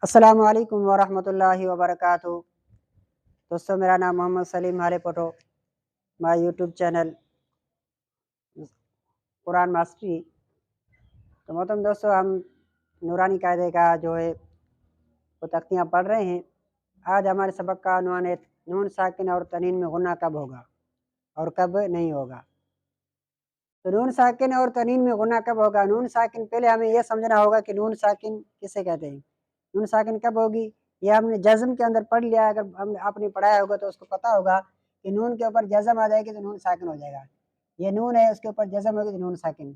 السلام علیکم ورحمۃ اللہ وبرکاتہ۔ دوستوں، میرا نام محمد سلیم ہالے پٹو، my YouTube channel Quran mastery. تو محترم دوستوں، ہم نورانی قاعدے کا جو ہے وہ تختیاں پڑھ رہے ہیں۔ آج ہمارے سبق کا عنوان ہے نون ساکن اور تنوین میں غنہ کب ہوگا اور کب نہیں ہوگا۔ تو نون ساکن اور تنوین میں غنہ کب ہوگا؟ نون ساکن، پہلے ہمیں یہ سمجھنا ہوگا کہ نون ساکن کسے کہتے ہیں، نون ساکن کب ہوگی۔ یہ ہم نے جزم کے اندر پڑھ لیا، اگر آپ نے پڑھایا ہوگا تو اس کو پتہ ہوگا کہ نون کے اوپر جزم آ جائے گی تو نون ساکن ہو جائے گا۔ یہ نون ہے، اس کے اوپر جزم ہوگی تو نون ساکن۔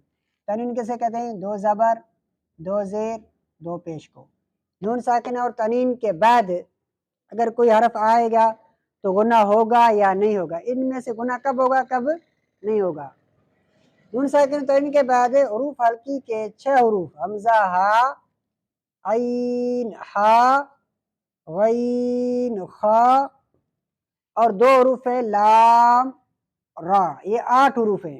تنوین کسے کہتے ہیں؟ دو زبر، دو زیر، دو پیش کو۔ نون ساکن اور تنوین کے بعد اگر کوئی حرف آئے گا تو غنہ ہوگا یا نہیں ہوگا۔ ان میں سے غنہ کب ہوگا، کب نہیں ہوگا۔ نون ساکن تنوین کے بعد حروف حلقی کے 6 حروف حمزہ، ہا، عین، ہا، غین، خا اور 2 حروف ہے لام، را، یہ 8 حروف ہیں۔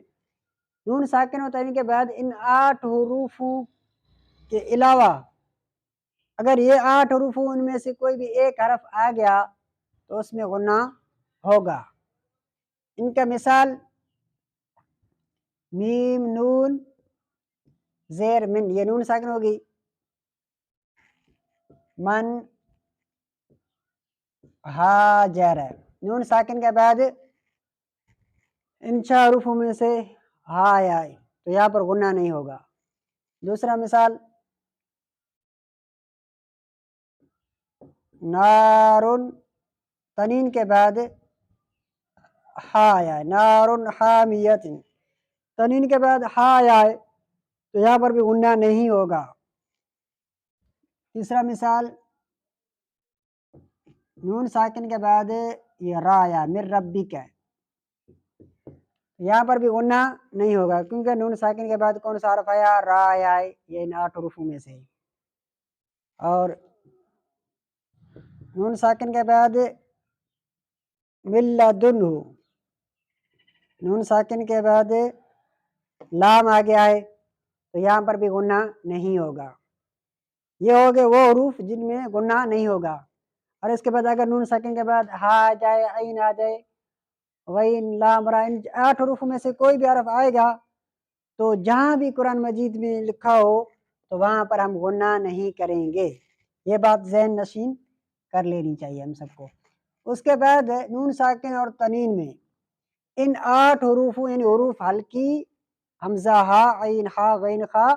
نون ساکن اور تنوین کے بعد ان 8 حروفوں کے علاوہ اگر یہ 8 حروف ان میں سے کوئی بھی ایک حرف آ گیا تو اس میں غنہ ہوگا۔ ان کا مثال میم، نون، زیر، من، یہ نون ساکن ہوگی۔ من، ہاجر، نون ساکن کے بعد ان 6 حروفوں میں سے ہا آئے تو یہاں پر غنہ نہیں ہوگا۔ دوسرا مثال نارن، تنوین کے بعد ہا آئے، نارن حامیت، تنوین کے بعد ہا آئے تو یہاں پر بھی غنہ نہیں ہوگا۔ تیسرا مثال نون ساکن کے بعد یہ را آیا، من ربک، یہاں پر بھی غنہ نہیں ہوگا کیونکہ نون ساکن کے بعد کون سا حرف آیا؟ را آیا، یہ ان 8 حروفوں میں سے۔ اور نون ساکن کے بعد من لدنہ، نون ساکن کے بعد لام آ گیا ہے تو یہاں پر بھی غنہ نہیں ہوگا۔ یہ ہو گئے وہ حروف جن میں غنہ نہیں ہوگا۔ اور اس کے بعد اگر نون ساکن کے بعد ہا آ جائے، عین آ جائے، غین، لام، را، ان 8 حروف میں سے کوئی بھی حرف آئے گا تو جہاں بھی قرآن مجید میں لکھا ہو تو وہاں پر ہم غنہ نہیں کریں گے۔ یہ بات ذہن نشین کر لینی چاہیے ہم سب کو۔ اس کے بعد نون ساکن اور تنوین میں ان 8 حروفوں یعنی حروف حلقی حمزہ، ہا، عین، ہا، غین، خا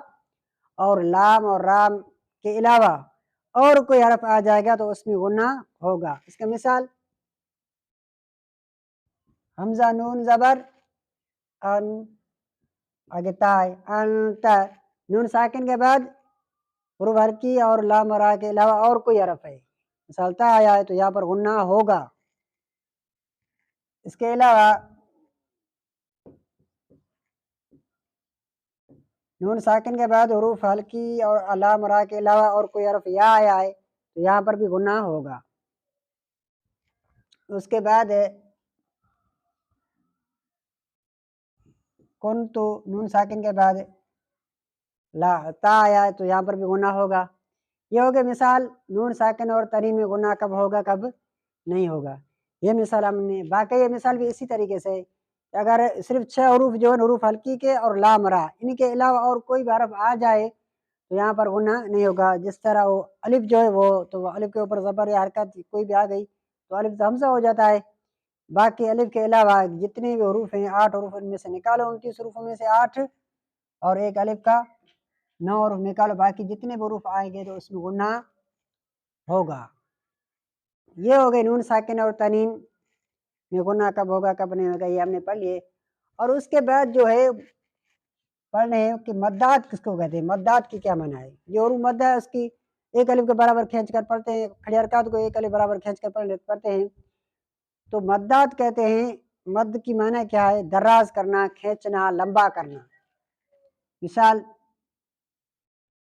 اور لام اور رام کے علاوہ اور کوئی حرف آ جائے گا تو اس میں غنہ ہوگا۔ اس کا مثال حمزہ، نون زبر، ان، آگے تا ہے، انت، نون ساکن کے بعد حروف حلقی اور لام اور را کے علاوہ اور کوئی حرف ہے، مثال تا آیا ہے تو یہاں پر غنہ ہوگا۔ اس کے علاوہ نون ساکن کے بعد حروف حلقی اور لام را کے علاوہ اور کوئی حرف یا آیا ہے تو یہاں پر بھی غنہ ہوگا۔ اس کے بعد کنتو، نون ساکن کے بعد لا، تا آیا ہے تو یہاں پر بھی غنہ ہوگا۔ یہ ہوگا مثال نون ساکن اور تنوین میں غنہ کب ہوگا، کب نہیں ہوگا۔ یہ مثال ہم نے، باقی یہ مثال بھی اسی طریقے سے اگر صرف 6 حروف جو ہے حروف حلقی کے اور لام را، ان کے علاوہ اور کوئی بھی حرف آ جائے تو یہاں پر غنہ نہیں ہوگا۔ جس طرح وہ الف جو ہے وہ تو الف کے اوپر زبر یا حرکت کوئی بھی آ گئی تو الف تو حمزہ ہو جاتا ہے۔ باقی الف کے علاوہ جتنے بھی حروف ہیں 8 حروف ان میں سے نکالو 29 حروفوں میں سے 8 اور ایک الف کا 9 حروف نکالو، باقی جتنے بھی حروف آئیں گے تو اس میں غنہ ہوگا۔ یہ ہو گئے نون ساکن اور تنوین میں غنہ کب ہوگا، کب نہیں ہوگا، یہ ہم نے پڑھ لیے۔ اور اس کے بعد جو ہے پڑھنے ہیں کہ مدات کس کو کہتے ہیں، مدات کی کیا معنی ہے۔ جو حروف مد ہے اس کی ایک الف کے برابر کھینچ کر پڑھتے ہیں، کھڑی حرکات کو ایک الف برابر کھینچ کر پڑھتے ہیں تو مدات کہتے ہیں۔ مد کی معنی کیا ہے؟ دراز کرنا، کھینچنا، لمبا کرنا۔ مثال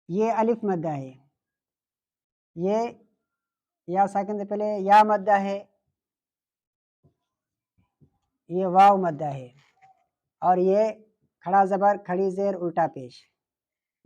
یہ الف مدہ ہے، یہ یا ساکن سے پہلے یا مدہ ہے، یہ واو مدہ ہے اور یہ کھڑا زبر، کھڑی زیر، الٹا پیش۔